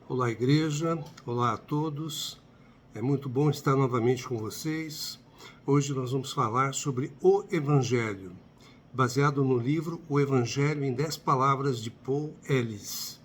Olá, igreja. Olá a todos. É muito bom estar novamente com vocês. Hoje nós vamos falar sobre o Evangelho, baseado no livro O Evangelho em 10 Palavras de Paul Ellis.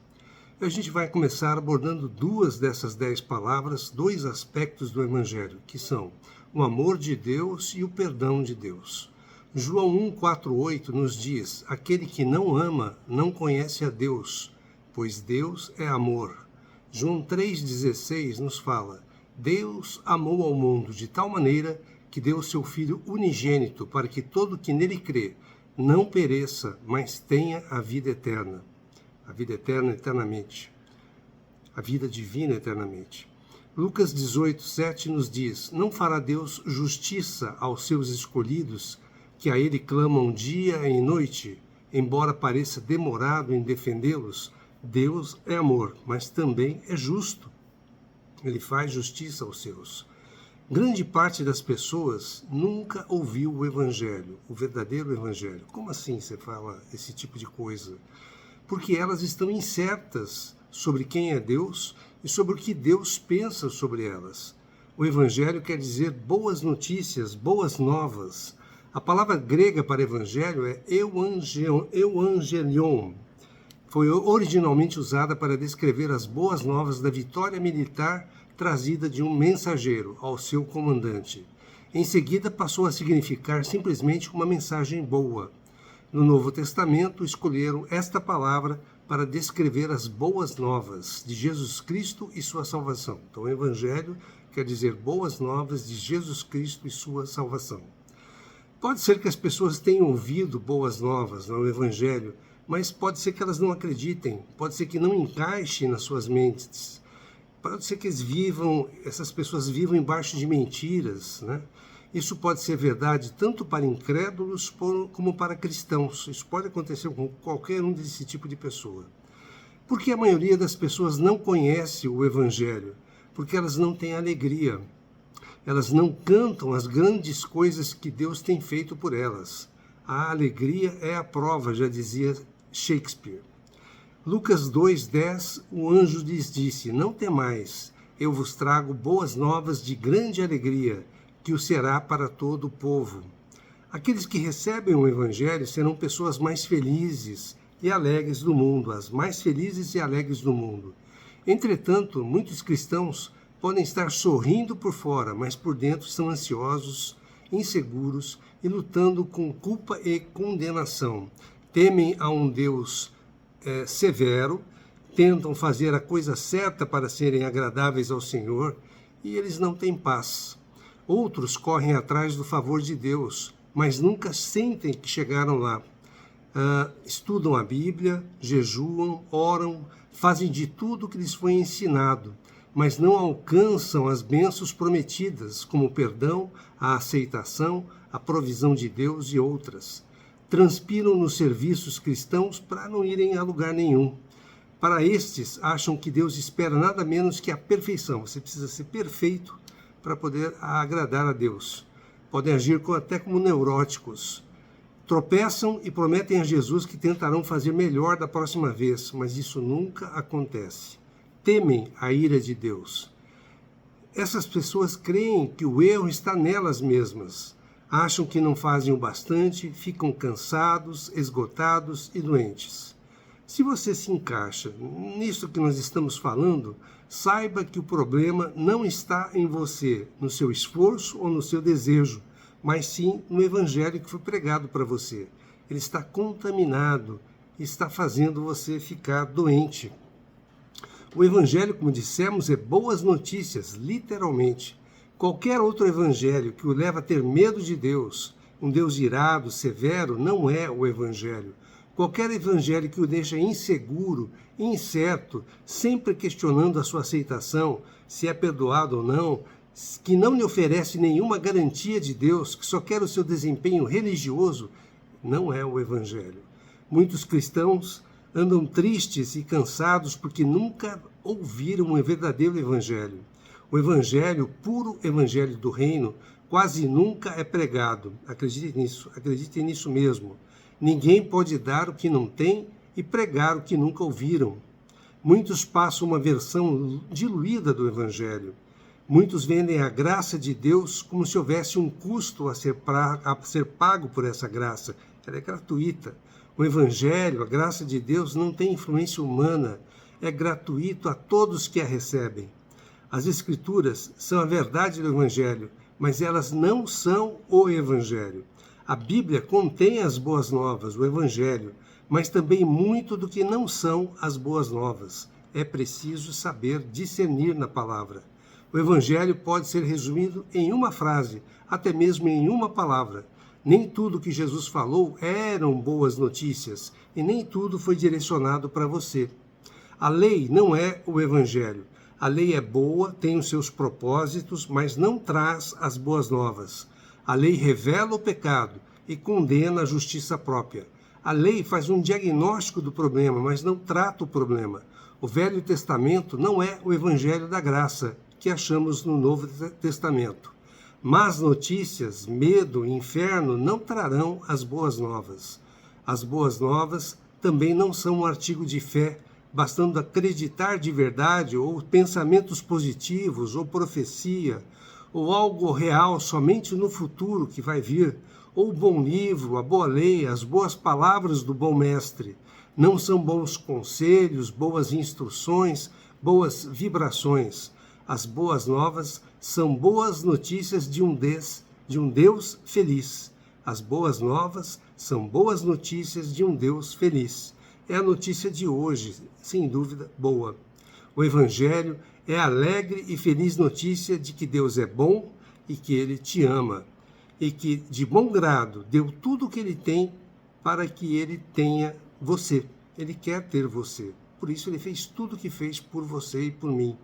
A gente vai começar abordando duas dessas 10 palavras, dois aspectos do Evangelho, que são o amor de Deus e o perdão de Deus. João 1,4,8 nos diz: aquele que não ama não conhece a Deus, pois Deus é amor. João 3,16 nos fala: Deus amou ao mundo de tal maneira que deu o seu Filho unigênito para que todo que nele crê não pereça, mas tenha a vida eterna. A vida eterna eternamente. A vida divina eternamente. Lucas 18,7 nos diz: não fará Deus justiça aos seus escolhidos, que a ele clamam dia e noite, embora pareça demorado em defendê-los? Deus é amor, mas também é justo. Ele faz justiça aos seus. Grande parte das pessoas nunca ouviu o Evangelho, o verdadeiro Evangelho. Como assim você fala esse tipo de coisa? Porque elas estão incertas sobre quem é Deus e sobre o que Deus pensa sobre elas. O Evangelho quer dizer boas notícias, boas novas. A palavra grega para evangelho é euangelion. Foi originalmente usada para descrever as boas novas da vitória militar trazida de um mensageiro ao seu comandante. Em seguida, passou a significar simplesmente uma mensagem boa. No Novo Testamento, escolheram esta palavra para descrever as boas novas de Jesus Cristo e sua salvação. Então, o Evangelho quer dizer boas novas de Jesus Cristo e sua salvação. Pode ser que as pessoas tenham ouvido boas novas no Evangelho, mas pode ser que elas não acreditem, pode ser que não encaixe nas suas mentes, pode ser que essas pessoas vivam embaixo de mentiras, né? Isso pode ser verdade tanto para incrédulos como para cristãos. Isso pode acontecer com qualquer um desse tipo de pessoa. Por que a maioria das pessoas não conhece o Evangelho? Porque elas não têm alegria. Elas não cantam as grandes coisas que Deus tem feito por elas. A alegria é a prova, já dizia Shakespeare. Lucas 2,10, o anjo lhes disse: não temais, eu vos trago boas novas de grande alegria, que o será para todo o povo. Aqueles que recebem o Evangelho serão pessoas mais felizes e alegres do mundo, as mais felizes e alegres do mundo. Entretanto, muitos cristãos podem estar sorrindo por fora, mas por dentro são ansiosos, inseguros e lutando com culpa e condenação. Temem a um Deus severo, tentam fazer a coisa certa para serem agradáveis ao Senhor e eles não têm paz. Outros correm atrás do favor de Deus, mas nunca sentem que chegaram lá. Estudam a Bíblia, jejuam, oram, fazem de tudo o que lhes foi ensinado, mas não alcançam as bênçãos prometidas, como o perdão, a aceitação, a provisão de Deus e outras. Transpiram nos serviços cristãos para não irem a lugar nenhum. Para estes, acham que Deus espera nada menos que a perfeição. Você precisa ser perfeito para poder agradar a Deus. Podem agir até como neuróticos. Tropeçam e prometem a Jesus que tentarão fazer melhor da próxima vez, mas isso nunca acontece. Temem a ira de Deus. Essas pessoas creem que o erro está nelas mesmas. Acham que não fazem o bastante, ficam cansados, esgotados e doentes. Se você se encaixa nisso que nós estamos falando, saiba que o problema não está em você, no seu esforço ou no seu desejo, mas sim no Evangelho que foi pregado para você. Ele está contaminado, está fazendo você ficar doente. O Evangelho, como dissemos, é boas notícias, literalmente. Qualquer outro evangelho que o leva a ter medo de Deus, um Deus irado, severo, não é o Evangelho. Qualquer evangelho que o deixa inseguro, incerto, sempre questionando a sua aceitação, se é perdoado ou não, que não lhe oferece nenhuma garantia de Deus, que só quer o seu desempenho religioso, não é o Evangelho. Muitos cristãos andam tristes e cansados porque nunca ouviram um verdadeiro Evangelho. O Evangelho, o puro Evangelho do Reino, quase nunca é pregado. Acreditem nisso mesmo. Ninguém pode dar o que não tem e pregar o que nunca ouviram. Muitos passam uma versão diluída do Evangelho. Muitos vendem a graça de Deus como se houvesse um custo a ser pago por essa graça. Ela é gratuita. O Evangelho, a graça de Deus, não tem influência humana. É gratuito a todos que a recebem. As Escrituras são a verdade do Evangelho, mas elas não são o Evangelho. A Bíblia contém as boas novas, o Evangelho, mas também muito do que não são as boas novas. É preciso saber discernir na palavra. O Evangelho pode ser resumido em uma frase, até mesmo em uma palavra. Nem tudo que Jesus falou eram boas notícias, e nem tudo foi direcionado para você. A lei não é o Evangelho. A lei é boa, tem os seus propósitos, mas não traz as boas novas. A lei revela o pecado e condena a justiça própria. A lei faz um diagnóstico do problema, mas não trata o problema. O Velho Testamento não é o Evangelho da Graça que achamos no Novo Testamento. Más notícias, medo e inferno não trarão as boas novas. As boas novas também não são um artigo de fé, bastando acreditar de verdade, ou pensamentos positivos, ou profecia, ou algo real somente no futuro que vai vir, ou o bom livro, a boa lei, as boas palavras do bom mestre. Não são bons conselhos, boas instruções, boas vibrações. As boas novas são boas notícias de um Deus feliz. As boas novas são boas notícias de um Deus feliz. É a notícia de hoje, sem dúvida, boa. O Evangelho é a alegre e feliz notícia de que Deus é bom e que Ele te ama, e que, de bom grado, deu tudo o que Ele tem para que Ele tenha você. Ele quer ter você. Por isso, Ele fez tudo o que fez por você e por mim.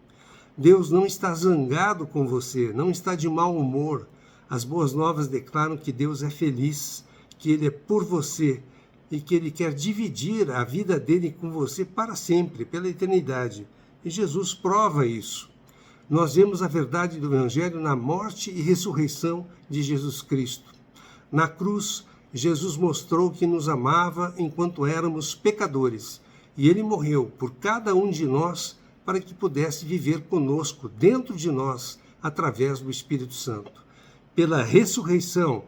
Deus não está zangado com você, não está de mau humor. As boas novas declaram que Deus é feliz, que Ele é por você e que Ele quer dividir a vida dele com você para sempre, pela eternidade. E Jesus prova isso. Nós vemos a verdade do Evangelho na morte e ressurreição de Jesus Cristo. Na cruz, Jesus mostrou que nos amava enquanto éramos pecadores, e Ele morreu por cada um de nós para que pudesse viver conosco, dentro de nós, através do Espírito Santo. Pela ressurreição,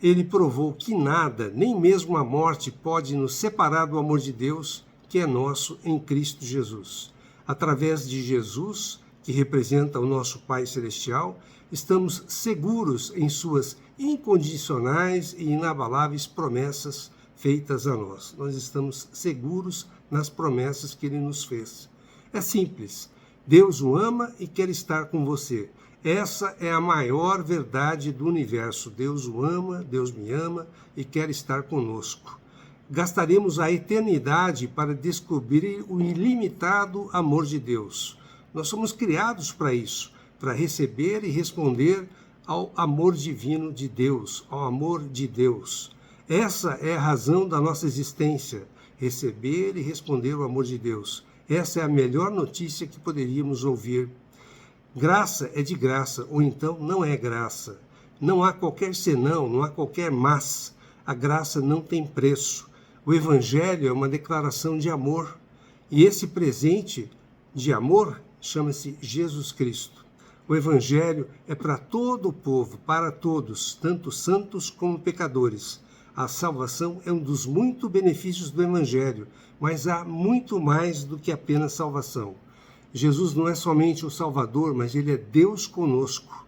Ele provou que nada, nem mesmo a morte, pode nos separar do amor de Deus, que é nosso em Cristo Jesus. Através de Jesus, que representa o nosso Pai Celestial, estamos seguros em suas incondicionais e inabaláveis promessas feitas a nós. Nós estamos seguros nas promessas que Ele nos fez. É simples. Deus o ama e quer estar com você. Essa é a maior verdade do universo. Deus o ama, Deus me ama e quer estar conosco. Gastaremos a eternidade para descobrir o ilimitado amor de Deus. Nós somos criados para isso, para receber e responder ao amor divino de Deus, ao amor de Deus. Essa é a razão da nossa existência, receber e responder ao amor de Deus. Essa é a melhor notícia que poderíamos ouvir. Graça é de graça, ou então não é graça. Não há qualquer senão, não há qualquer mas. A graça não tem preço. O Evangelho é uma declaração de amor. E esse presente de amor chama-se Jesus Cristo. O Evangelho é para todo o povo, para todos, tanto santos como pecadores. A salvação é um dos muitos benefícios do Evangelho, mas há muito mais do que apenas salvação. Jesus não é somente o Salvador, mas Ele é Deus conosco.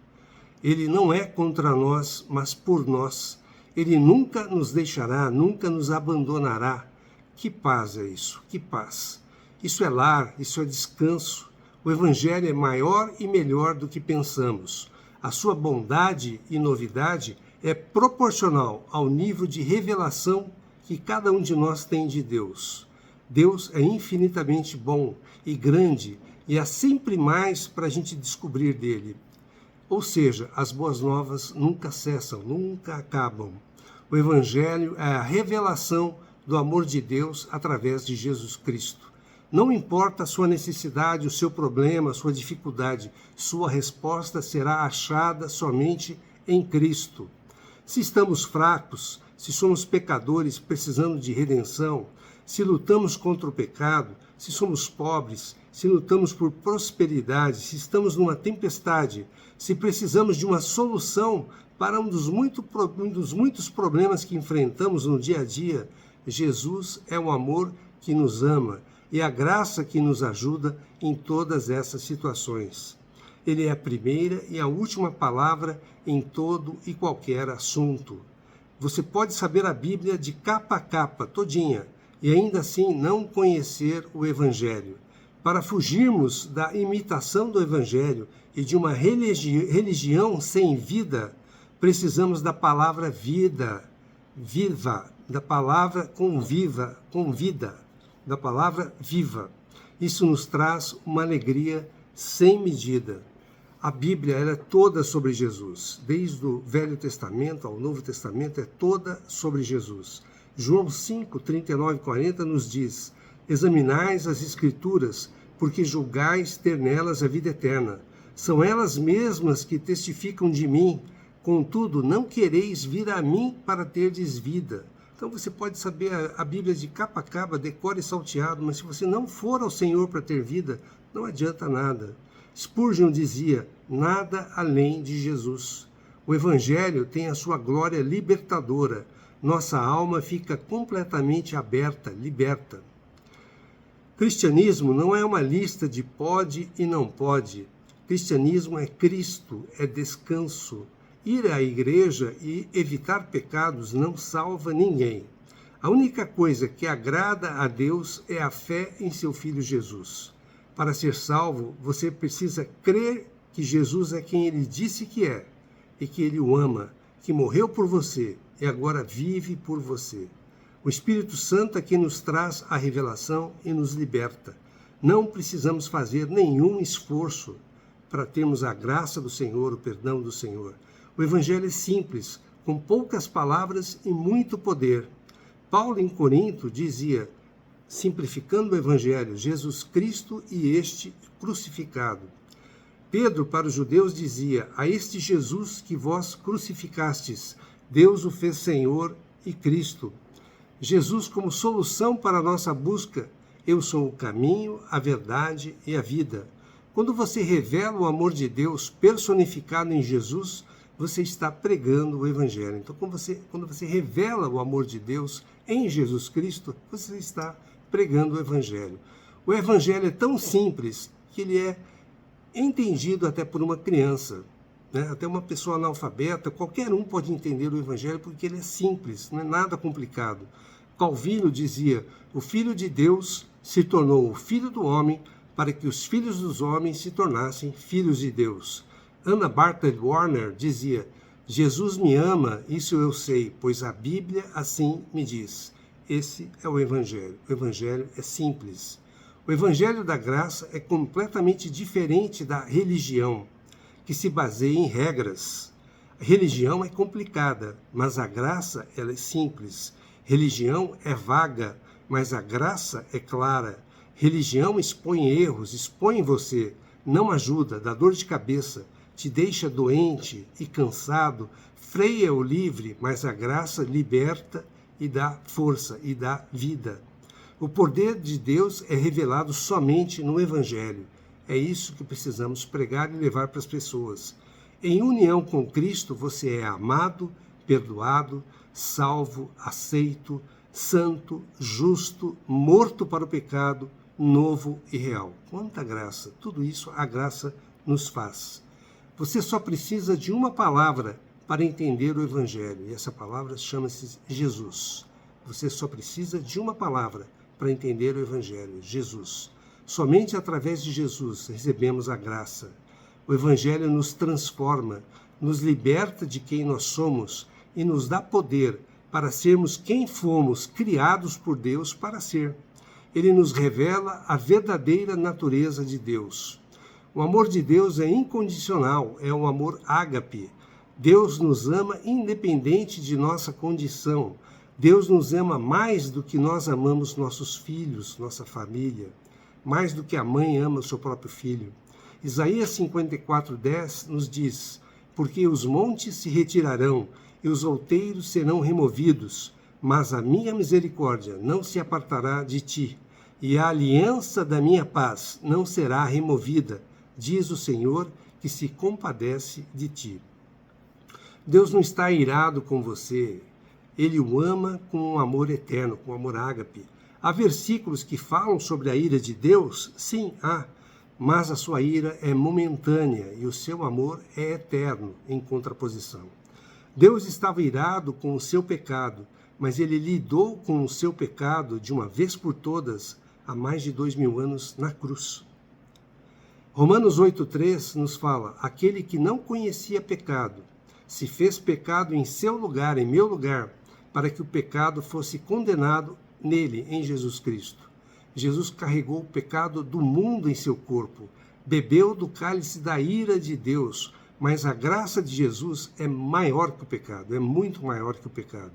Ele não é contra nós, mas por nós. Ele nunca nos deixará, nunca nos abandonará. Que paz é isso? Que paz! Isso é lar, isso é descanso. O Evangelho é maior e melhor do que pensamos. A sua bondade e novidade é proporcional ao nível de revelação que cada um de nós tem de Deus. Deus é infinitamente bom e grande e há sempre mais para a gente descobrir dele. Ou seja, as boas novas nunca cessam, nunca acabam. O Evangelho é a revelação do amor de Deus através de Jesus Cristo. Não importa a sua necessidade, o seu problema, a sua dificuldade, sua resposta será achada somente em Cristo. Se estamos fracos, se somos pecadores precisando de redenção, se lutamos contra o pecado, se somos pobres, se lutamos por prosperidade, se estamos numa tempestade, se precisamos de uma solução para um dos muitos problemas que enfrentamos no dia a dia, Jesus é o amor que nos ama e a graça que nos ajuda em todas essas situações. Ele é a primeira e a última palavra em todo e qualquer assunto. Você pode saber a Bíblia de capa a capa, todinha, e ainda assim não conhecer o Evangelho. Para fugirmos da imitação do Evangelho e de uma religião sem vida, precisamos da palavra vida, viva, da palavra com vida, da palavra viva. Isso nos traz uma alegria sem medida. A Bíblia ela é toda sobre Jesus, desde o Velho Testamento ao Novo Testamento, é toda sobre Jesus. João 5, 39 e 40 nos diz: examinais as Escrituras, porque julgais ter nelas a vida eterna. São elas mesmas que testificam de mim, contudo não quereis vir a mim para terdes vida. Então você pode saber a Bíblia de capa a capa, decore e salteado, mas se você não for ao Senhor para ter vida, não adianta nada. Spurgeon dizia: nada além de Jesus. O Evangelho tem a sua glória libertadora. Nossa alma fica completamente aberta, liberta. Cristianismo não é uma lista de pode e não pode. Cristianismo é Cristo, é descanso. Ir à igreja e evitar pecados não salva ninguém. A única coisa que agrada a Deus é a fé em seu Filho Jesus. Para ser salvo, você precisa crer que Jesus é quem ele disse que é e que ele o ama, que morreu por você e agora vive por você. O Espírito Santo é quem nos traz a revelação e nos liberta. Não precisamos fazer nenhum esforço para termos a graça do Senhor, o perdão do Senhor. O Evangelho é simples, com poucas palavras e muito poder. Paulo, em Corinto, dizia, simplificando o Evangelho, Jesus Cristo e este crucificado. Pedro, para os judeus, dizia, a este Jesus que vós crucificastes, Deus o fez Senhor e Cristo. Jesus como solução para a nossa busca, eu sou o caminho, a verdade e a vida. Quando você revela o amor de Deus personificado em Jesus, você está pregando o Evangelho. Então, quando você revela o amor de Deus em Jesus Cristo, você está pregando o Evangelho. O Evangelho é tão simples que ele é entendido até por uma criança, né? Até uma pessoa analfabeta, qualquer um pode entender o Evangelho porque ele é simples, não é nada complicado. Calvino dizia, o Filho de Deus se tornou o Filho do homem para que os filhos dos homens se tornassem filhos de Deus. Anna Bartlett Warner dizia, Jesus me ama, isso eu sei, pois a Bíblia assim me diz. Esse é o Evangelho. O Evangelho é simples. O Evangelho da graça é completamente diferente da religião, que se baseia em regras. A religião é complicada, mas a graça ela é simples. Religião é vaga, mas a graça é clara. Religião expõe erros, expõe você, não ajuda, dá dor de cabeça, te deixa doente e cansado, freia o livre, mas a graça liberta e dá força e dá vida. O poder de Deus é revelado somente no Evangelho. É isso que precisamos pregar e levar para as pessoas. Em união com Cristo, você é amado, perdoado, salvo, aceito, santo, justo, morto para o pecado, novo e real. Quanta graça! Tudo isso a graça nos faz. Você só precisa de uma palavra para entender o Evangelho, e essa palavra chama-se Jesus. Você só precisa de uma palavra para entender o Evangelho, Jesus. Somente através de Jesus recebemos a graça. O Evangelho nos transforma, nos liberta de quem nós somos e nos dá poder para sermos quem fomos criados por Deus para ser. Ele nos revela a verdadeira natureza de Deus. O amor de Deus é incondicional, é um amor ágape. Deus nos ama independente de nossa condição. Deus nos ama mais do que nós amamos nossos filhos, nossa família, mais do que a mãe ama o seu próprio filho. Isaías 54:10 nos diz, porque os montes se retirarão e os outeiros serão removidos, mas a minha misericórdia não se apartará de ti, e a aliança da minha paz não será removida, diz o Senhor, que se compadece de ti. Deus não está irado com você, Ele o ama com um amor eterno, com amor ágape. Há versículos que falam sobre a ira de Deus? Sim, há, mas a sua ira é momentânea e o seu amor é eterno, em contraposição. Deus estava irado com o seu pecado, mas Ele lidou com o seu pecado de uma vez por todas, há mais de 2000 anos, na cruz. Romanos 8,3 nos fala: aquele que não conhecia pecado, se fez pecado em seu lugar, em meu lugar, para que o pecado fosse condenado nele, em Jesus Cristo. Jesus carregou o pecado do mundo em seu corpo, bebeu do cálice da ira de Deus, mas a graça de Jesus é maior que o pecado, é muito maior que o pecado.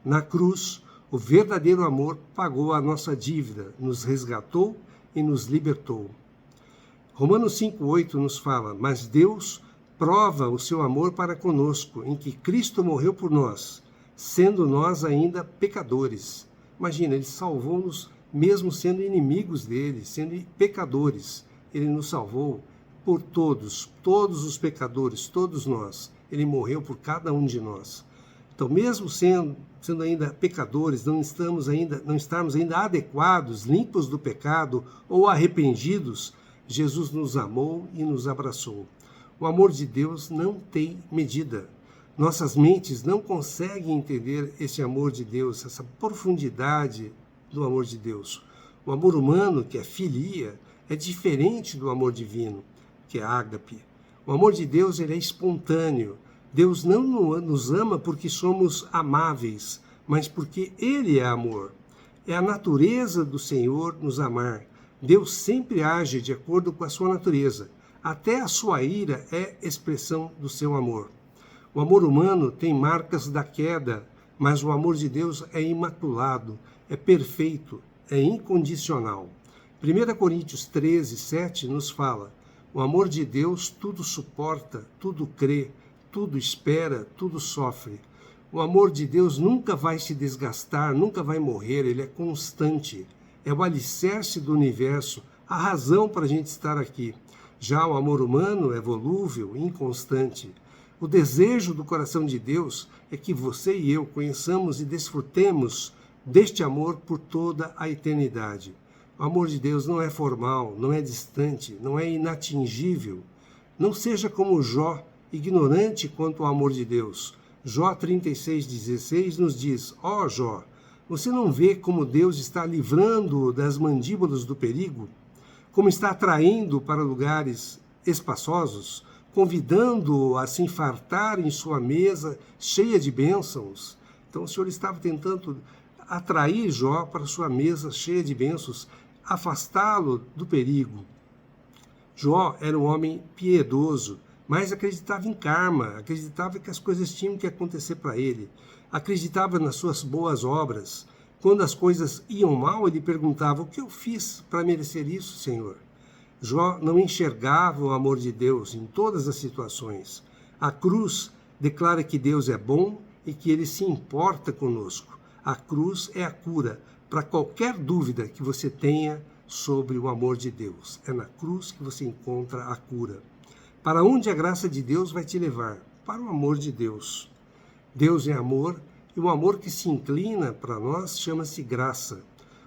Na cruz, o verdadeiro amor pagou a nossa dívida, nos resgatou e nos libertou. Romanos 5,8 nos fala: mas Deus prova o seu amor para conosco, em que Cristo morreu por nós, sendo nós ainda pecadores. Imagina, Ele salvou-nos mesmo sendo inimigos dele, sendo pecadores. Ele nos salvou por todos os pecadores, todos nós. Ele morreu por cada um de nós. Então, mesmo sendo ainda pecadores, não estarmos ainda adequados, limpos do pecado ou arrependidos, Jesus nos amou e nos abraçou. O amor de Deus não tem medida. Nossas mentes não conseguem entender esse amor de Deus, essa profundidade do amor de Deus. O amor humano, que é filia, é diferente do amor divino, que é ágape. O amor de Deus, ele é espontâneo. Deus não nos ama porque somos amáveis, mas porque Ele é amor. É a natureza do Senhor nos amar. Deus sempre age de acordo com a sua natureza. Até a sua ira é expressão do seu amor. O amor humano tem marcas da queda, mas o amor de Deus é imaculado, é perfeito, é incondicional. 1 Coríntios 13:7 nos fala: o amor de Deus tudo suporta, tudo crê, tudo espera, tudo sofre. O amor de Deus nunca vai se desgastar, nunca vai morrer, ele é constante. É o alicerce do universo, a razão para a gente estar aqui. Já o amor humano é volúvel, inconstante. O desejo do coração de Deus é que você e eu conheçamos e desfrutemos deste amor por toda a eternidade. O amor de Deus não é formal, não é distante, não é inatingível. Não seja como Jó, ignorante quanto ao amor de Deus. Jó 36:16 nos diz: ó Jó, você não vê como Deus está livrando-o das mandíbulas do perigo? Como está atraindo para lugares espaçosos, convidando-o a se fartar em sua mesa cheia de bênçãos? Então o Senhor estava tentando atrair Jó para sua mesa cheia de bênçãos, afastá-lo do perigo. Jó era um homem piedoso, mas acreditava em karma, acreditava que as coisas tinham que acontecer para ele, acreditava nas suas boas obras. Quando as coisas iam mal, ele perguntava: o que eu fiz para merecer isso, Senhor? Jó não enxergava o amor de Deus em todas as situações. A cruz declara que Deus é bom e que ele se importa conosco. A cruz é a cura para qualquer dúvida que você tenha sobre o amor de Deus. É na cruz que você encontra a cura. Para onde a graça de Deus vai te levar? Para o amor de Deus. Deus é amor, e o amor que se inclina para nós chama-se graça.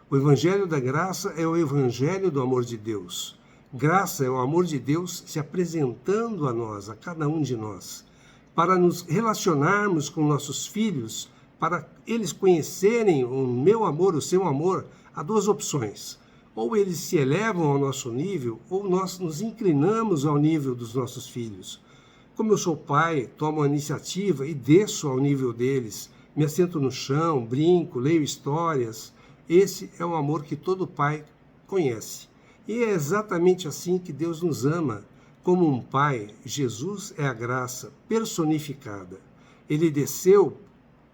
O evangelho da graça é o evangelho do amor de Deus. Graça é o amor de Deus se apresentando a nós, a cada um de nós. Para nos relacionarmos com nossos filhos, para eles conhecerem o meu amor, o seu amor, há duas opções. Ou eles se elevam ao nosso nível, ou nós nos inclinamos ao nível dos nossos filhos. Como eu sou pai, tomo a iniciativa e desço ao nível deles, me assento no chão, brinco, leio histórias. Esse é o amor que todo pai conhece. E é exatamente assim que Deus nos ama. Como um pai, Jesus é a graça personificada. Ele desceu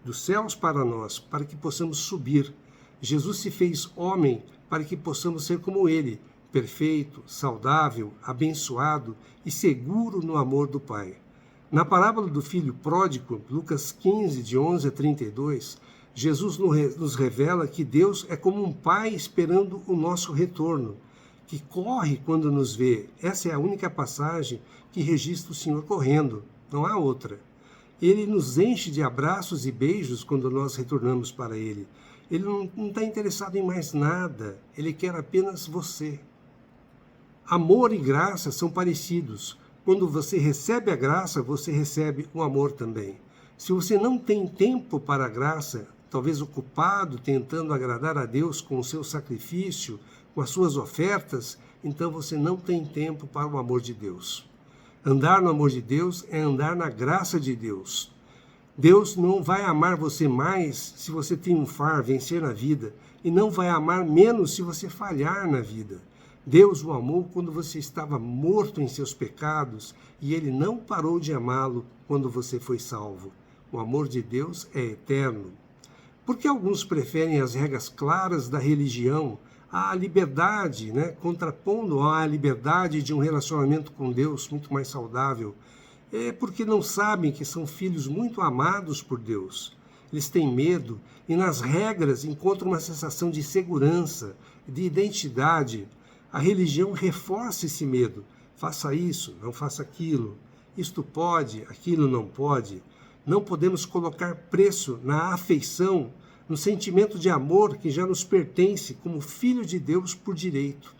dos céus para nós, para que possamos subir. Jesus se fez homem para que possamos ser como ele, perfeito, saudável, abençoado e seguro no amor do Pai. Na parábola do filho pródigo, Lucas 15, de 11 a 32, Jesus nos revela que Deus é como um pai esperando o nosso retorno, que corre quando nos vê. Essa é a única passagem que registra o Senhor correndo, não há outra. Ele nos enche de abraços e beijos quando nós retornamos para Ele. Ele não está interessado em mais nada, Ele quer apenas você. Amor e graça são parecidos. Quando você recebe a graça, você recebe o amor também. Se você não tem tempo para a graça, talvez ocupado tentando agradar a Deus com o seu sacrifício, com as suas ofertas, então você não tem tempo para o amor de Deus. Andar no amor de Deus é andar na graça de Deus. Deus não vai amar você mais se você triunfar, vencer na vida, e não vai amar menos se você falhar na vida. Deus o amou quando você estava morto em seus pecados e Ele não parou de amá-lo quando você foi salvo. O amor de Deus é eterno. Por que alguns preferem as regras claras da religião à liberdade, contrapondo à liberdade de um relacionamento com Deus muito mais saudável? É porque não sabem que são filhos muito amados por Deus. Eles têm medo e nas regras encontram uma sensação de segurança, de identidade. A religião reforça esse medo. Faça isso, não faça aquilo. Isto pode, aquilo não pode. Não podemos colocar preço na afeição, no sentimento de amor que já nos pertence como filho de Deus por direito.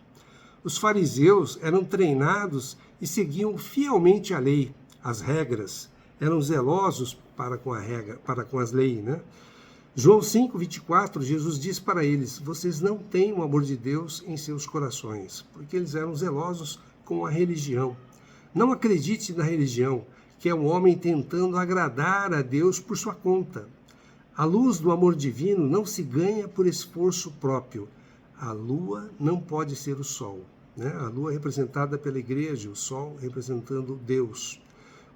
Os fariseus eram treinados e seguiam fielmente a lei, as regras, eram zelosos para com as leis, João 5:24, Jesus diz para eles: vocês não têm o amor de Deus em seus corações, porque eles eram zelosos com a religião. Não acredite na religião, que é um homem tentando agradar a Deus por sua conta. A luz do amor divino não se ganha por esforço próprio. A lua não pode ser o sol. A lua é representada pela igreja, o sol representando Deus.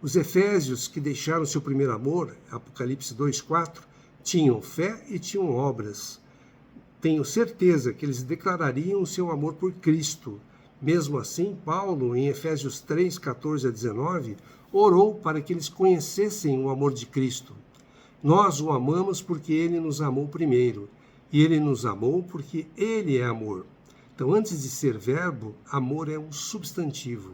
Os efésios que deixaram seu primeiro amor, Apocalipse 2:4, tinham fé e tinham obras. Tenho certeza que eles declarariam o seu amor por Cristo. Mesmo assim, Paulo, em Efésios 3:14-19, orou para que eles conhecessem o amor de Cristo. Nós o amamos porque Ele nos amou primeiro, e Ele nos amou porque Ele é amor. Então, antes de ser verbo, amor é um substantivo.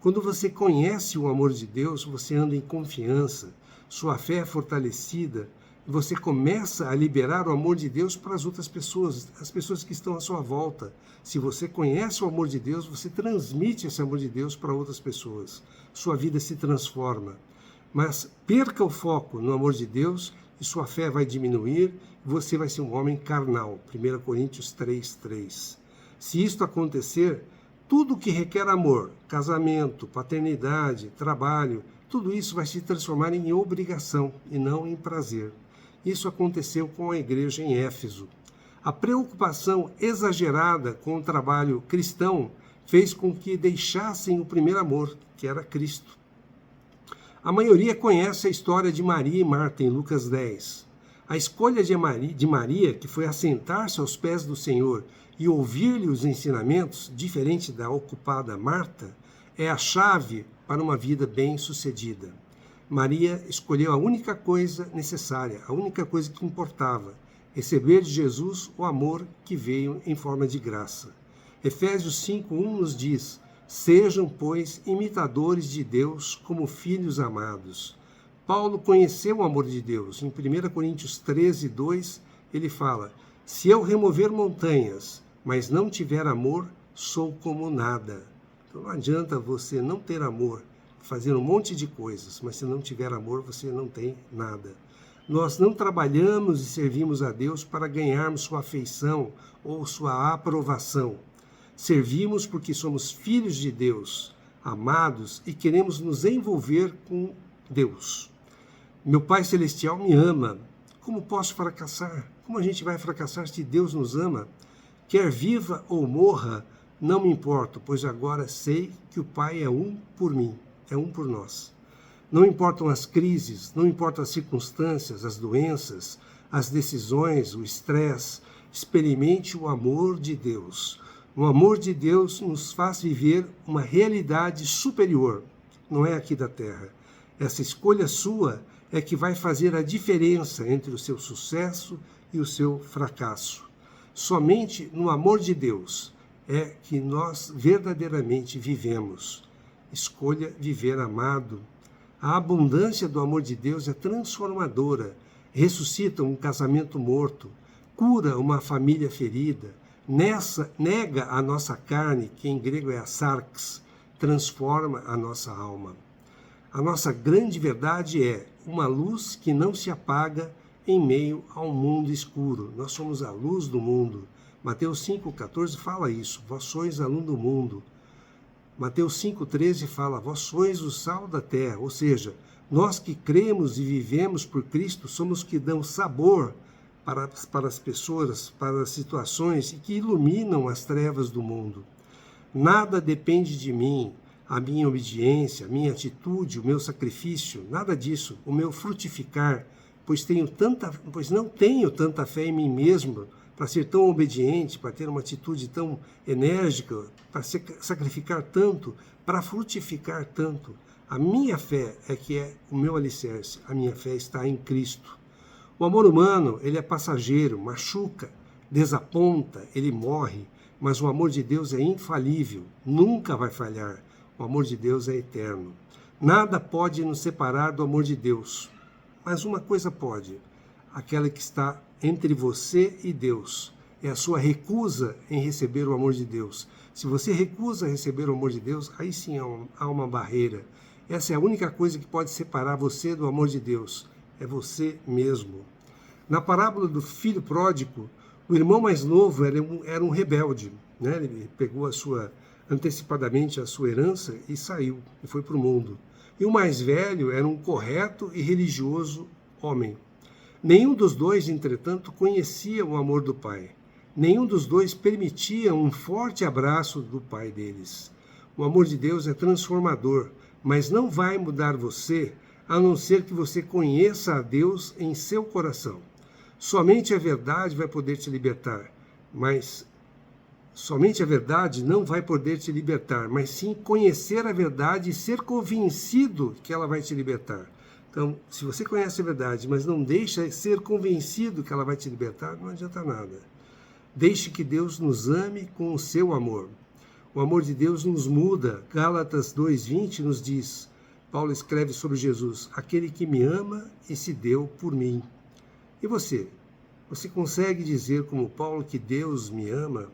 Quando você conhece o amor de Deus, você anda em confiança, sua fé é fortalecida, e você começa a liberar o amor de Deus para as outras pessoas, as pessoas que estão à sua volta. Se você conhece o amor de Deus, você transmite esse amor de Deus para outras pessoas. Sua vida se transforma. Mas perca o foco no amor de Deus e sua fé vai diminuir e você vai ser um homem carnal. 1 Coríntios 3:3. Se isto acontecer, tudo que requer amor, casamento, paternidade, trabalho, tudo isso vai se transformar em obrigação e não em prazer. Isso aconteceu com a igreja em Éfeso. A preocupação exagerada com o trabalho cristão fez com que deixassem o primeiro amor, que era Cristo. A maioria conhece a história de Maria e Marta em Lucas 10. A escolha de Maria, que foi assentar-se aos pés do Senhor e ouvir-lhe os ensinamentos, diferente da ocupada Marta, é a chave para uma vida bem-sucedida. Maria escolheu a única coisa necessária, a única coisa que importava, receber de Jesus o amor que veio em forma de graça. Efésios 5:1 nos diz: sejam, pois, imitadores de Deus como filhos amados. Paulo conheceu o amor de Deus. Em 1 Coríntios 13:2, ele fala: se eu remover montanhas, mas não tiver amor, sou como nada. Então não adianta você não ter amor, fazer um monte de coisas, mas se não tiver amor, você não tem nada. Nós não trabalhamos e servimos a Deus para ganharmos sua afeição ou sua aprovação. Servimos porque somos filhos de Deus, amados, e queremos nos envolver com Deus. Meu Pai Celestial me ama. Como posso fracassar? Como a gente vai fracassar se Deus nos ama? Quer viva ou morra, não me importo, pois agora sei que o Pai é um por mim, é um por nós. Não importam as crises, não importam as circunstâncias, as doenças, as decisões, o estresse. Experimente o amor de Deus. O amor de Deus nos faz viver uma realidade superior, não é aqui da terra. Essa escolha sua é que vai fazer a diferença entre o seu sucesso e o seu fracasso. Somente no amor de Deus é que nós verdadeiramente vivemos. Escolha viver amado. A abundância do amor de Deus é transformadora, ressuscita um casamento morto, cura uma família ferida, nega a nossa carne, que em grego é a sarx, transforma a nossa alma. A nossa grande verdade é uma luz que não se apaga em meio ao mundo escuro. Nós somos a luz do mundo. Mateus 5,14 fala isso. Vós sois a luz do mundo. Mateus 5,13 fala, vós sois o sal da terra. Ou seja, nós que cremos e vivemos por Cristo somos que dão sabor para as pessoas, para as situações e que iluminam as trevas do mundo. Nada depende de mim, a minha obediência, a minha atitude, o meu sacrifício, nada disso, o meu frutificar, pois não tenho tanta fé em mim mesmo para ser tão obediente, para ter uma atitude tão enérgica, para sacrificar tanto, para frutificar tanto. A minha fé é que é o meu alicerce, a minha fé está em Cristo. O amor humano, ele é passageiro, machuca, desaponta, ele morre, mas o amor de Deus é infalível, nunca vai falhar. O amor de Deus é eterno. Nada pode nos separar do amor de Deus. Mas uma coisa pode, aquela que está entre você e Deus, é a sua recusa em receber o amor de Deus. Se você recusa receber o amor de Deus, aí sim há uma barreira. Essa é a única coisa que pode separar você do amor de Deus, é você mesmo. Na parábola do filho pródigo, o irmão mais novo era um rebelde, né? Ele pegou antecipadamente a sua herança e saiu, e foi para o mundo. E o mais velho era um correto e religioso homem. Nenhum dos dois, entretanto, conhecia o amor do pai. Nenhum dos dois permitia um forte abraço do pai deles. O amor de Deus é transformador, mas não vai mudar você, a não ser que você conheça a Deus em seu coração. Somente a verdade vai poder te libertar, mas somente a verdade não vai poder te libertar, mas sim conhecer a verdade e ser convencido que ela vai te libertar. Então, se você conhece a verdade, mas não deixa ser convencido que ela vai te libertar, não adianta nada. Deixe que Deus nos ame com o seu amor. O amor de Deus nos muda. Gálatas 2:20 nos diz, Paulo escreve sobre Jesus, aquele que me ama e se deu por mim. E você? Você consegue dizer como Paulo que Deus me ama?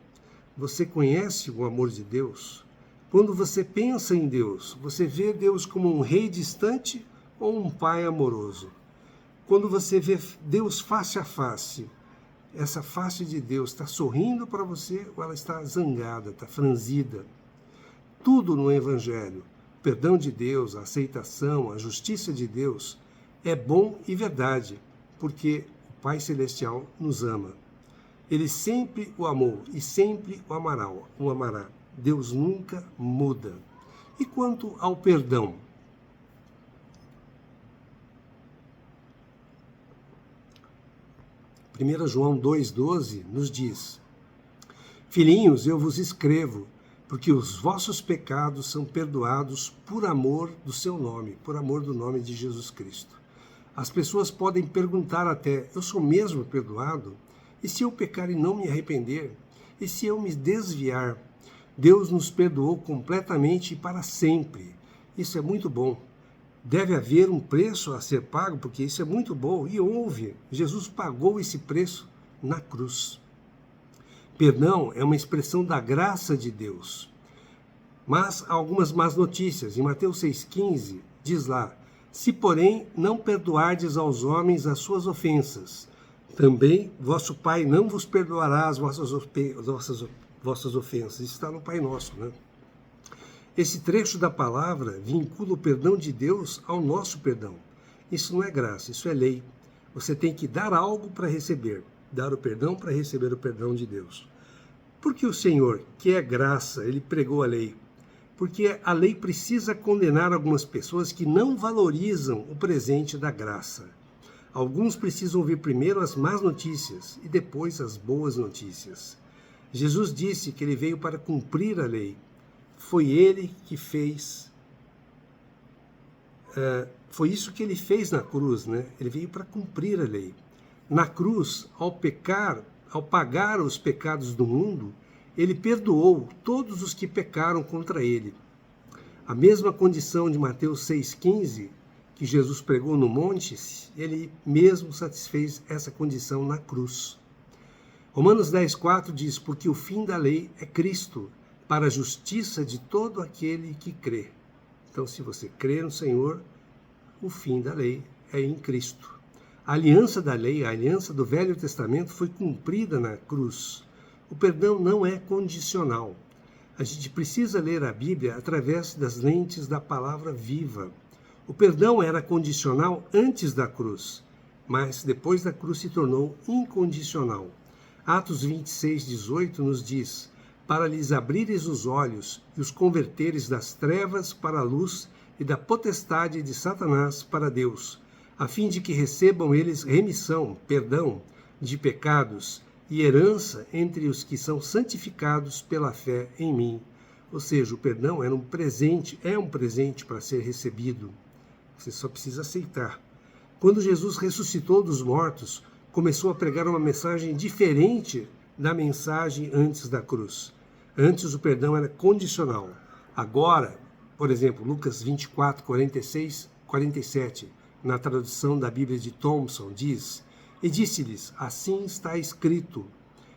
Você conhece o amor de Deus? Quando você pensa em Deus, você vê Deus como um rei distante ou um pai amoroso? Quando você vê Deus face a face, essa face de Deus está sorrindo para você ou ela está zangada, está franzida? Tudo no Evangelho, o perdão de Deus, a aceitação, a justiça de Deus, é bom e verdade, porque o Pai Celestial nos ama. Ele sempre o amou e sempre o amará. Deus nunca muda. E quanto ao perdão? Primeira João 2,12 nos diz, filhinhos, eu vos escrevo, porque os vossos pecados são perdoados por amor do seu nome, por amor do nome de Jesus Cristo. As pessoas podem perguntar até, eu sou mesmo perdoado? E se eu pecar e não me arrepender? E se eu me desviar? Deus nos perdoou completamente e para sempre. Isso é muito bom. Deve haver um preço a ser pago, porque isso é muito bom. E houve. Jesus pagou esse preço na cruz. Perdão é uma expressão da graça de Deus. Mas há algumas más notícias. Em Mateus 6,15 diz lá, se porém não perdoardes aos homens as suas ofensas, também vosso Pai não vos perdoará as vossas ofensas. Isso está no Pai Nosso, né? Esse trecho da palavra vincula o perdão de Deus ao nosso perdão. Isso não é graça, isso é lei. Você tem que dar algo para receber, dar o perdão para receber o perdão de Deus. Porque o Senhor, que é graça, ele pregou a lei. Porque a lei precisa condenar algumas pessoas que não valorizam o presente da graça. Alguns precisam ouvir primeiro as más notícias e depois as boas notícias. Jesus disse que ele veio para cumprir a lei. Foi ele que fez foi isso que ele fez na cruz, né? Ele veio para cumprir a lei. Na cruz, ao pagar os pecados do mundo, ele perdoou todos os que pecaram contra ele. A mesma condição de Mateus 6,15, que Jesus pregou no monte, ele mesmo satisfez essa condição na cruz. Romanos 10,4 diz, porque o fim da lei é Cristo, para a justiça de todo aquele que crê. Então, se você crê no Senhor, o fim da lei é em Cristo. A aliança da lei, a aliança do Velho Testamento, foi cumprida na cruz. O perdão não é condicional. A gente precisa ler a Bíblia através das lentes da palavra viva. O perdão era condicional antes da cruz, mas depois da cruz se tornou incondicional. Atos 26:18 nos diz, para lhes abrires os olhos e os converteres das trevas para a luz e da potestade de Satanás para Deus, a fim de que recebam eles remissão, perdão de pecados e herança entre os que são santificados pela fé em mim. Ou seja, o perdão era um presente, é um presente para ser recebido. Você só precisa aceitar. Quando Jesus ressuscitou dos mortos, começou a pregar uma mensagem diferente da mensagem antes da cruz. Antes o perdão era condicional. Agora, por exemplo, Lucas 24, 46, 47, na tradução da Bíblia de Thompson, diz, e disse-lhes, assim está escrito,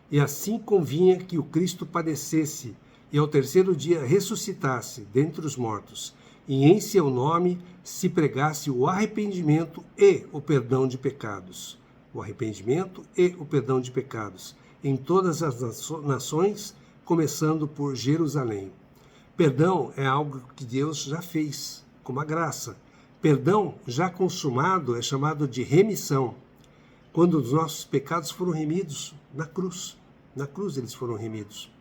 e assim convinha que o Cristo padecesse, e ao terceiro dia ressuscitasse dentre os mortos, e em seu nome se pregasse o arrependimento e o perdão de pecados. O arrependimento e o perdão de pecados, em todas as nações, começando por Jerusalém. Perdão é algo que Deus já fez, como a graça. Perdão já consumado é chamado de remissão. Quando os nossos pecados foram remidos na cruz. Na cruz eles foram remidos.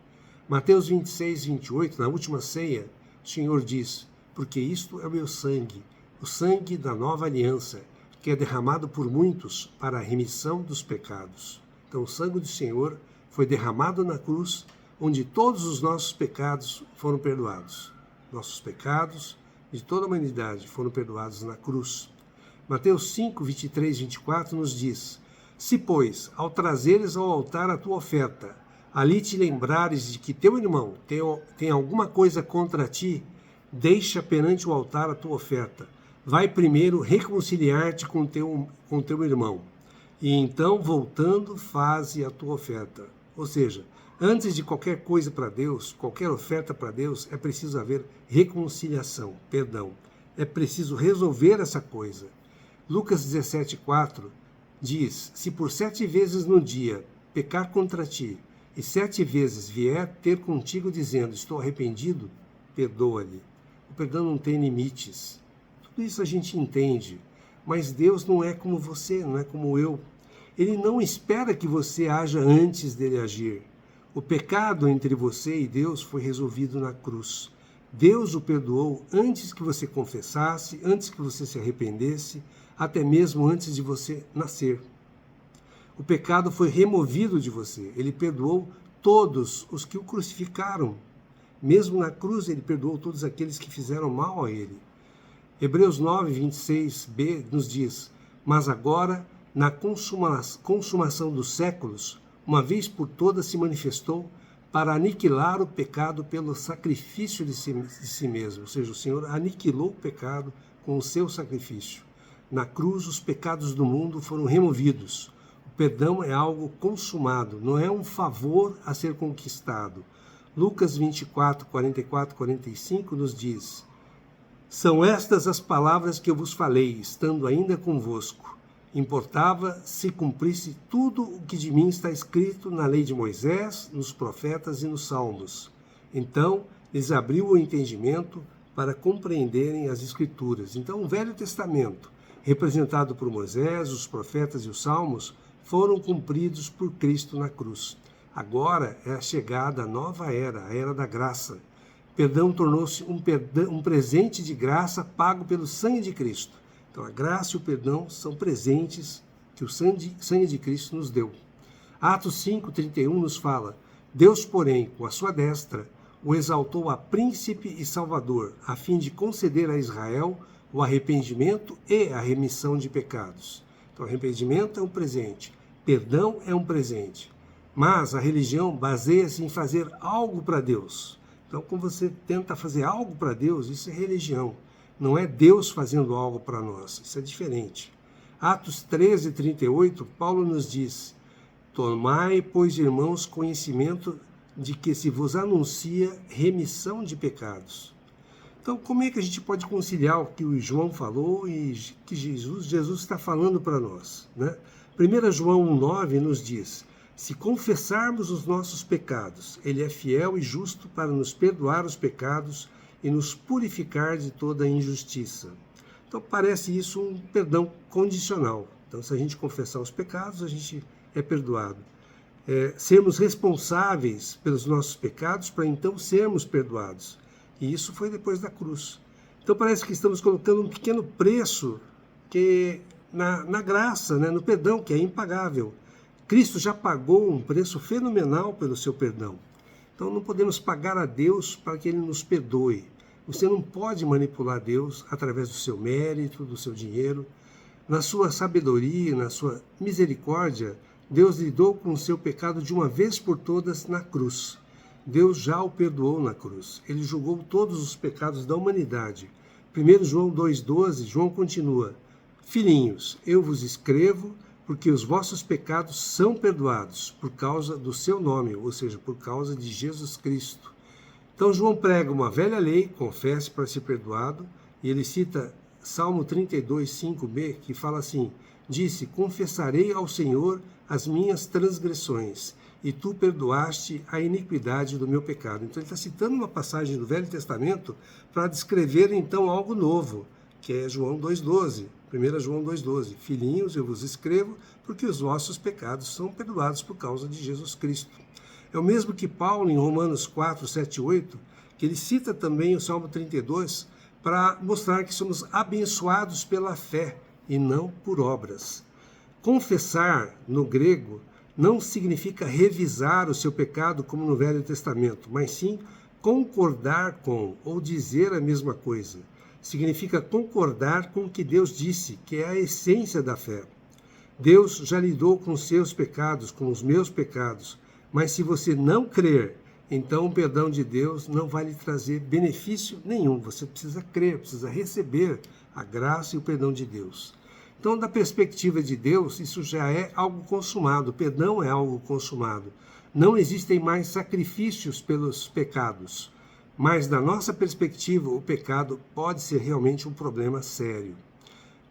Mateus 26:28, na última ceia, o Senhor diz, porque isto é o meu sangue, o sangue da nova aliança, que é derramado por muitos para a remissão dos pecados. Então o sangue do Senhor foi derramado na cruz, onde todos os nossos pecados foram perdoados. Nossos pecados de toda a humanidade foram perdoados na cruz. Mateus 5, 23, 24 nos diz, se, pois, ao trazeres ao altar a tua oferta, ali te lembrares de que teu irmão tem alguma coisa contra ti, deixa perante o altar a tua oferta. Vai primeiro reconciliar-te com teu irmão, e então, voltando, faze a tua oferta. Ou seja, antes de qualquer coisa para Deus, qualquer oferta para Deus, é preciso haver reconciliação, perdão. É preciso resolver essa coisa. Lucas 17,4 diz, se por 7 vezes no dia pecar contra ti, e 7 vezes vier ter contigo dizendo, estou arrependido, perdoa-lhe. O perdão não tem limites. Tudo isso a gente entende, mas Deus não é como você, não é como eu. Ele não espera que você haja antes dele agir. O pecado entre você e Deus foi resolvido na cruz. Deus o perdoou antes que você confessasse, antes que você se arrependesse, até mesmo antes de você nascer. O pecado foi removido de você. Ele perdoou todos os que o crucificaram. Mesmo na cruz, ele perdoou todos aqueles que fizeram mal a ele. Hebreus 9, 26b nos diz, mas agora, na consumação dos séculos, uma vez por todas se manifestou para aniquilar o pecado pelo sacrifício de si mesmo. Ou seja, o Senhor aniquilou o pecado com o seu sacrifício. Na cruz, os pecados do mundo foram removidos. O perdão é algo consumado, não é um favor a ser conquistado. Lucas 24, 44, 45 nos diz, são estas as palavras que eu vos falei, estando ainda convosco. Importava se cumprisse tudo o que de mim está escrito na lei de Moisés, nos profetas e nos salmos. Então, lhes abriu o entendimento para compreenderem as Escrituras. Então, o Velho Testamento, representado por Moisés, os profetas e os salmos, foram cumpridos por Cristo na cruz. Agora é a chegada à nova era, a era da graça. Perdão tornou-se um presente de graça pago pelo sangue de Cristo. Então, a graça e o perdão são presentes que o sangue de Cristo nos deu. Atos 5, 31 nos fala, Deus, porém, com a sua destra, o exaltou a príncipe e salvador, a fim de conceder a Israel o arrependimento e a remissão de pecados. Então, arrependimento é um presente, perdão é um presente. Mas a religião baseia-se em fazer algo para Deus. Então, quando você tenta fazer algo para Deus, isso é religião. Não é Deus fazendo algo para nós, isso é diferente. Atos 13, 38, Paulo nos diz: tomai, pois, irmãos, conhecimento de que se vos anuncia remissão de pecados. Então, como é que a gente pode conciliar o que o João falou e que Jesus está falando para nós, né? 1 João 1,9 nos diz: se confessarmos os nossos pecados, ele é fiel e justo para nos perdoar os pecados e nos purificar de toda a injustiça. Então, parece isso um perdão condicional. Então, se a gente confessar os pecados, a gente é perdoado. Sermos responsáveis pelos nossos pecados para então sermos perdoados. E isso foi depois da cruz. Então, parece que estamos colocando um pequeno preço que na graça, né, no perdão, que é impagável. Cristo já pagou um preço fenomenal pelo seu perdão. Então, não podemos pagar a Deus para que Ele nos perdoe. Você não pode manipular Deus através do seu mérito, do seu dinheiro. Na sua sabedoria, na sua misericórdia, Deus lidou com o seu pecado de uma vez por todas na cruz. Deus já o perdoou na cruz. Ele julgou todos os pecados da humanidade. 1 João 2,12, João continua: filhinhos, eu vos escrevo porque os vossos pecados são perdoados por causa do seu nome, ou seja, por causa de Jesus Cristo. Então João prega uma velha lei, confesse para ser perdoado, e ele cita Salmo 32, 5b, que fala assim: disse, confessarei ao Senhor as minhas transgressões, e tu perdoaste a iniquidade do meu pecado. Então ele está citando uma passagem do Velho Testamento para descrever então algo novo, que é João 2,12. 1 João 2,12. Filhinhos, eu vos escrevo porque os vossos pecados são perdoados por causa de Jesus Cristo. É o mesmo que Paulo, em Romanos 4, 7 e 8, que ele cita também o Salmo 32 para mostrar que somos abençoados pela fé e não por obras. Confessar, no grego, não significa revisar o seu pecado como no Velho Testamento, mas sim concordar com ou dizer a mesma coisa. Significa concordar com o que Deus disse, que é a essência da fé. Deus já lidou com os seus pecados, com os meus pecados, mas se você não crer, então o perdão de Deus não vai lhe trazer benefício nenhum. Você precisa crer, precisa receber a graça e o perdão de Deus. Então, da perspectiva de Deus, isso já é algo consumado. O perdão é algo consumado. Não existem mais sacrifícios pelos pecados. Mas, da nossa perspectiva, o pecado pode ser realmente um problema sério.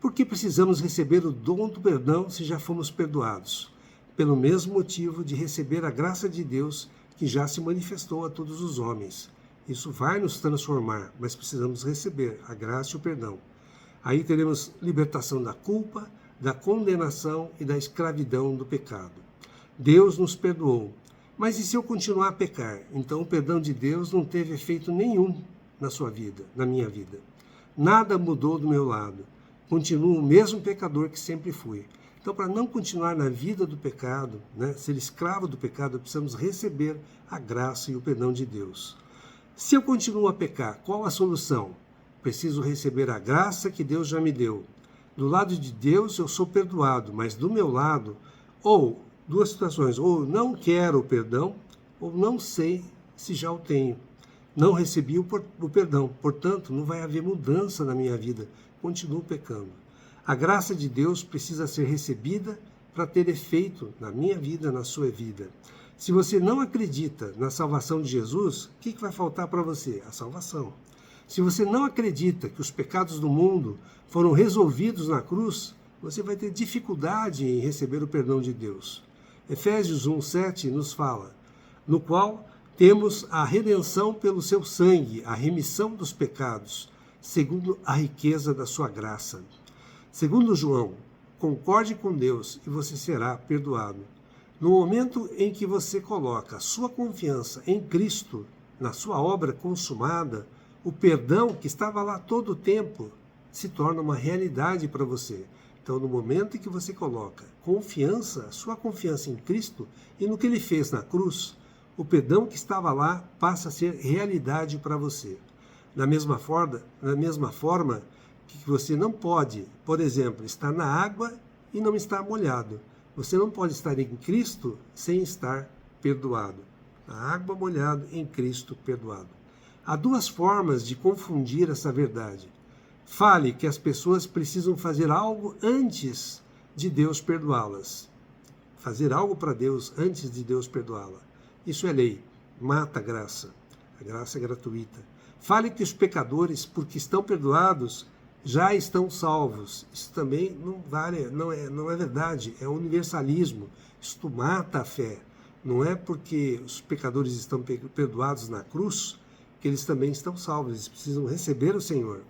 Por que precisamos receber o dom do perdão se já fomos perdoados? Pelo mesmo motivo de receber a graça de Deus que já se manifestou a todos os homens. Isso vai nos transformar, mas precisamos receber a graça e o perdão. Aí teremos libertação da culpa, da condenação e da escravidão do pecado. Deus nos perdoou. Mas e se eu continuar a pecar? Então o perdão de Deus não teve efeito nenhum na sua vida, na minha vida. Nada mudou do meu lado. Continuo o mesmo pecador que sempre fui. Então, para não continuar na vida do pecado, ser escravo do pecado, precisamos receber a graça e o perdão de Deus. Se eu continuo a pecar, qual a solução? Preciso receber a graça que Deus já me deu. Do lado de Deus eu sou perdoado, mas do meu lado, ou duas situações, ou não quero o perdão, ou não sei se já o tenho. Não recebi o perdão, portanto, não vai haver mudança na minha vida. Continuo pecando. A graça de Deus precisa ser recebida para ter efeito na minha vida, na sua vida. Se você não acredita na salvação de Jesus, o que vai faltar para você? A salvação. Se você não acredita que os pecados do mundo foram resolvidos na cruz, você vai ter dificuldade em receber o perdão de Deus. Efésios 1,7 nos fala, no qual temos a redenção pelo seu sangue, a remissão dos pecados, segundo a riqueza da sua graça. Segundo João, concorde com Deus e você será perdoado. No momento em que você coloca a sua confiança em Cristo, na sua obra consumada, o perdão que estava lá todo o tempo se torna uma realidade para você. Então, no momento em que você coloca confiança, sua confiança em Cristo e no que Ele fez na cruz, o perdão que estava lá passa a ser realidade para você. Da mesma forma, o que você não pode, por exemplo, estar na água e não estar molhado. Você não pode estar em Cristo sem estar perdoado. Na água molhado, em Cristo perdoado. Há duas formas de confundir essa verdade. Fale que as pessoas precisam fazer algo antes de Deus perdoá-las. Fazer algo para Deus antes de Deus perdoá-la. Isso é lei, mata a graça. A graça é gratuita. Fale que os pecadores, porque estão perdoados, já estão salvos. Isso também não vale, não é verdade, é universalismo. Isto mata a fé. Não é porque os pecadores estão perdoados na cruz que eles também estão salvos, eles precisam receber o Senhor.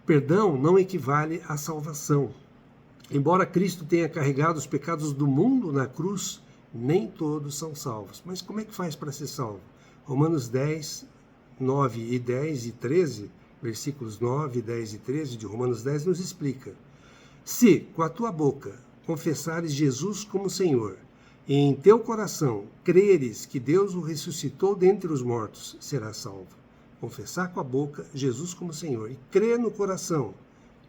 Perdão não equivale à salvação. Embora Cristo tenha carregado os pecados do mundo na cruz, nem todos são salvos. Mas como é que faz para ser salvo? Romanos 10, 9 e 10 e 13, versículos 9, 10 e 13 de Romanos 10 nos explica. Se, com a tua boca, confessares Jesus como Senhor, e em teu coração creres que Deus o ressuscitou dentre os mortos, serás salvo. Confessar com a boca Jesus como Senhor e crer no coração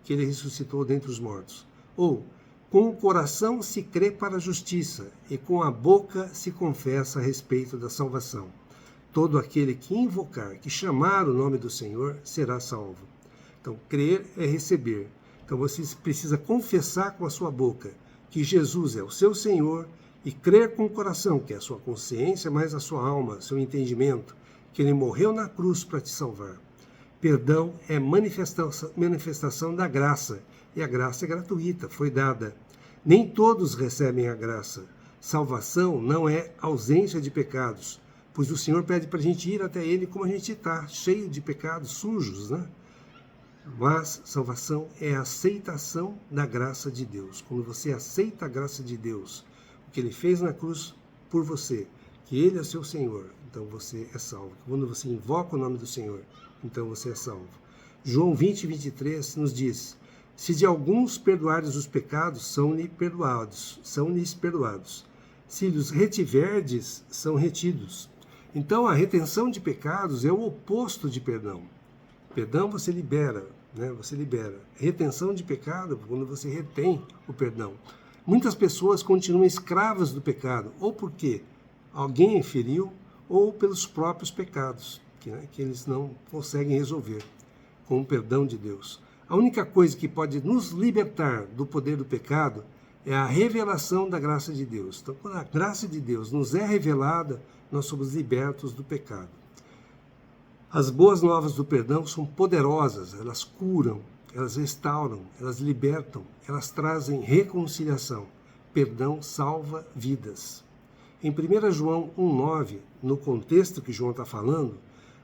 que Ele ressuscitou dentre os mortos. Ou, com o coração se crê para a justiça e com a boca se confessa a respeito da salvação. Todo aquele que invocar, que chamar o nome do Senhor, será salvo. Então, crer é receber. Então, você precisa confessar com a sua boca que Jesus é o seu Senhor e crer com o coração, que é a sua consciência, mais a sua alma, seu entendimento, que Ele morreu na cruz para te salvar. Perdão é manifestação da graça, e a graça é gratuita, foi dada. Nem todos recebem a graça. Salvação não é ausência de pecados, pois o Senhor pede para a gente ir até Ele como a gente está, cheio de pecados, sujos, né? Mas salvação é a aceitação da graça de Deus. Quando você aceita a graça de Deus, o que Ele fez na cruz por você, que Ele é seu Senhor, então você é salvo. Quando você invoca o nome do Senhor, então você é salvo. João 20, 23 nos diz, se de alguns perdoares os pecados, são-lhes perdoados. Se lhes retiverdes, são retidos. Então a retenção de pecados é o oposto de perdão. Perdão você libera, né? Você libera. Retenção de pecado, quando você retém o perdão. Muitas pessoas continuam escravas do pecado, ou porque alguém feriu, ou pelos próprios pecados, que eles não conseguem resolver com o perdão de Deus. A única coisa que pode nos libertar do poder do pecado é a revelação da graça de Deus. Então, quando a graça de Deus nos é revelada, nós somos libertos do pecado. As boas novas do perdão são poderosas, elas curam, elas restauram, elas libertam, elas trazem reconciliação. Perdão salva vidas. Em 1 João 1,9, no contexto que João está falando,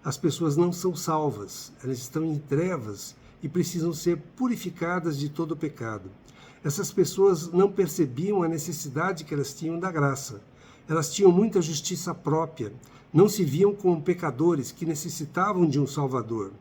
as pessoas não são salvas, elas estão em trevas e precisam ser purificadas de todo o pecado. Essas pessoas não percebiam a necessidade que elas tinham da graça. Elas tinham muita justiça própria, não se viam como pecadores que necessitavam de um Salvador.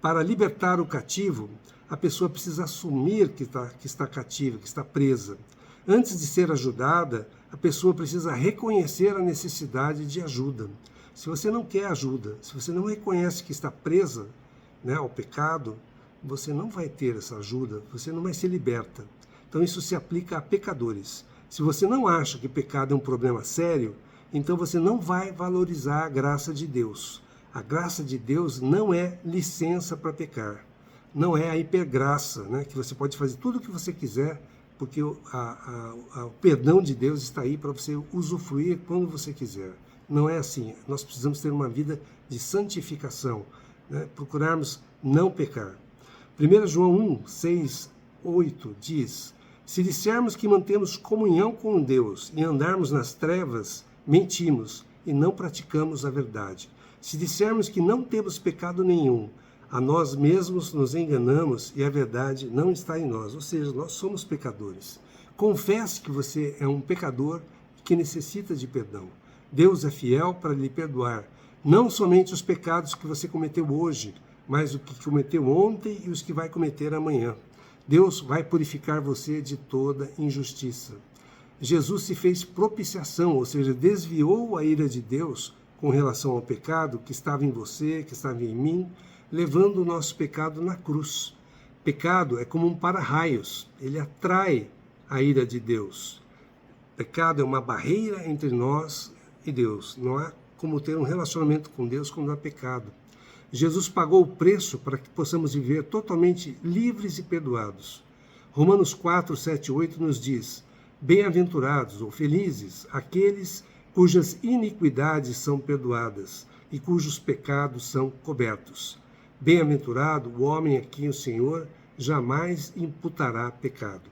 Para libertar o cativo, a pessoa precisa assumir que está cativa, que está presa. Antes de ser ajudada, a pessoa precisa reconhecer a necessidade de ajuda. Se você não quer ajuda, se você não reconhece que está presa, né, ao pecado, você não vai ter essa ajuda, você não vai ser liberta. Então isso se aplica a pecadores. Se você não acha que pecado é um problema sério, então você não vai valorizar a graça de Deus. A graça de Deus não é licença para pecar. Não é a hipergraça, né, que você pode fazer tudo o que você quiser, porque o perdão de Deus está aí para você usufruir quando você quiser. Não é assim. Nós precisamos ter uma vida de santificação, né, procurarmos não pecar. 1 João 1, 6, 8 diz, se dissermos que mantemos comunhão com Deus e andarmos nas trevas, mentimos e não praticamos a verdade. Se dissermos que não temos pecado nenhum, a nós mesmos nos enganamos e a verdade não está em nós. Ou seja, nós somos pecadores. Confesse que você é um pecador que necessita de perdão. Deus é fiel para lhe perdoar, não somente os pecados que você cometeu hoje, mas o que cometeu ontem e os que vai cometer amanhã. Deus vai purificar você de toda injustiça. Jesus se fez propiciação, ou seja, desviou a ira de Deus com relação ao pecado que estava em você, que estava em mim, levando o nosso pecado na cruz. Pecado é como um para-raios, ele atrai a ira de Deus. Pecado é uma barreira entre nós e Deus. Não há como ter um relacionamento com Deus quando há pecado. Jesus pagou o preço para que possamos viver totalmente livres e perdoados. Romanos 4, 7 e 8 nos diz: bem-aventurados ou felizes aqueles cujas iniquidades são perdoadas e cujos pecados são cobertos. Bem-aventurado o homem a quem o Senhor jamais imputará pecado.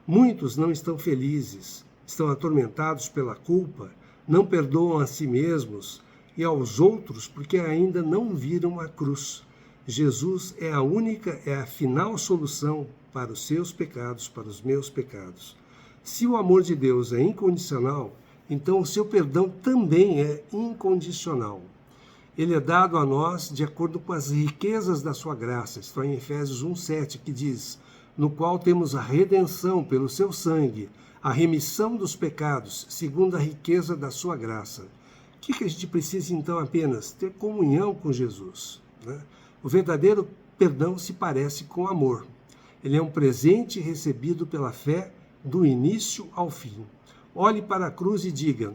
Muitos não estão felizes, estão atormentados pela culpa, não perdoam a si mesmos e aos outros porque ainda não viram a cruz. Jesus é a final solução para os seus pecados, para os meus pecados. Se o amor de Deus é incondicional, então o seu perdão também é incondicional. Ele é dado a nós de acordo com as riquezas da sua graça. Está em Efésios 1:7, que diz: no qual temos a redenção pelo seu sangue, a remissão dos pecados, segundo a riqueza da sua graça. O que a gente precisa, então, apenas? Ter comunhão com Jesus, né? O verdadeiro perdão se parece com amor. Ele é um presente recebido pela fé do início ao fim. Olhe para a cruz e diga: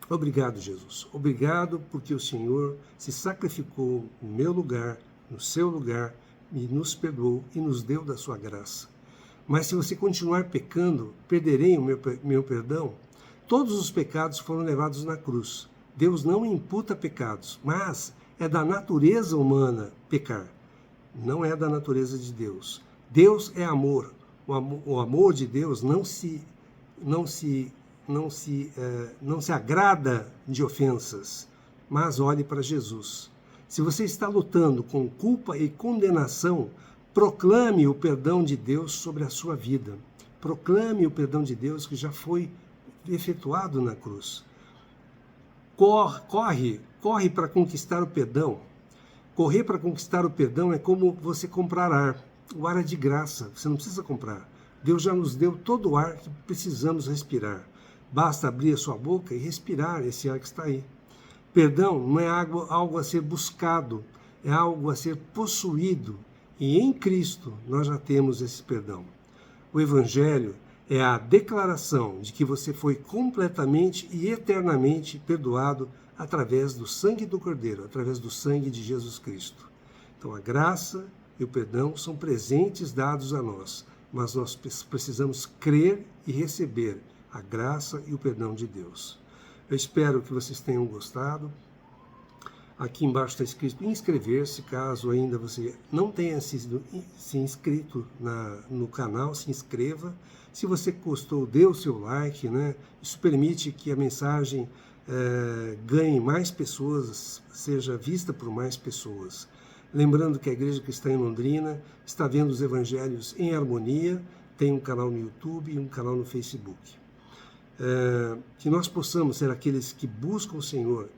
obrigado, Jesus. Obrigado porque o Senhor se sacrificou no meu lugar, no seu lugar, e nos perdoou e nos deu da sua graça. Mas se você continuar pecando, perderei o meu perdão? Todos os pecados foram levados na cruz. Deus não imputa pecados, mas é da natureza humana pecar. Não é da natureza de Deus. Deus é amor. O amor de Deus não se agrada de ofensas, mas olhe para Jesus. Se você está lutando com culpa e condenação, proclame o perdão de Deus sobre a sua vida. Proclame o perdão de Deus que já foi efetuado na cruz. Corre para conquistar o perdão. Correr para conquistar o perdão é como você comprar ar. O ar é de graça, você não precisa comprar. Deus já nos deu todo o ar que precisamos respirar. Basta abrir a sua boca e respirar esse ar que está aí. Perdão não é algo a ser buscado, é algo a ser possuído. E em Cristo nós já temos esse perdão. O Evangelho é a declaração de que você foi completamente e eternamente perdoado através do sangue do Cordeiro, através do sangue de Jesus Cristo. Então a graça e o perdão são presentes dados a nós, mas nós precisamos crer e receber a graça e o perdão de Deus. Eu espero que vocês tenham gostado. Aqui embaixo está escrito inscrever-se, caso ainda você não tenha se inscrito no canal, se inscreva. Se você gostou, dê o seu like, né? Isso permite que a mensagem ganhe mais pessoas, seja vista por mais pessoas. Lembrando que a Igreja Cristã em Londrina está vendo os evangelhos em harmonia, tem um canal no YouTube e um canal no Facebook. Que nós possamos ser aqueles que buscam o Senhor,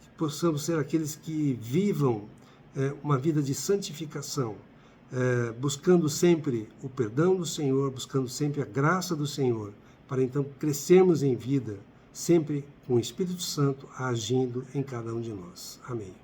que possamos ser aqueles que vivam uma vida de santificação, buscando sempre o perdão do Senhor, buscando sempre a graça do Senhor, para então crescermos em vida, sempre com o Espírito Santo agindo em cada um de nós. Amém.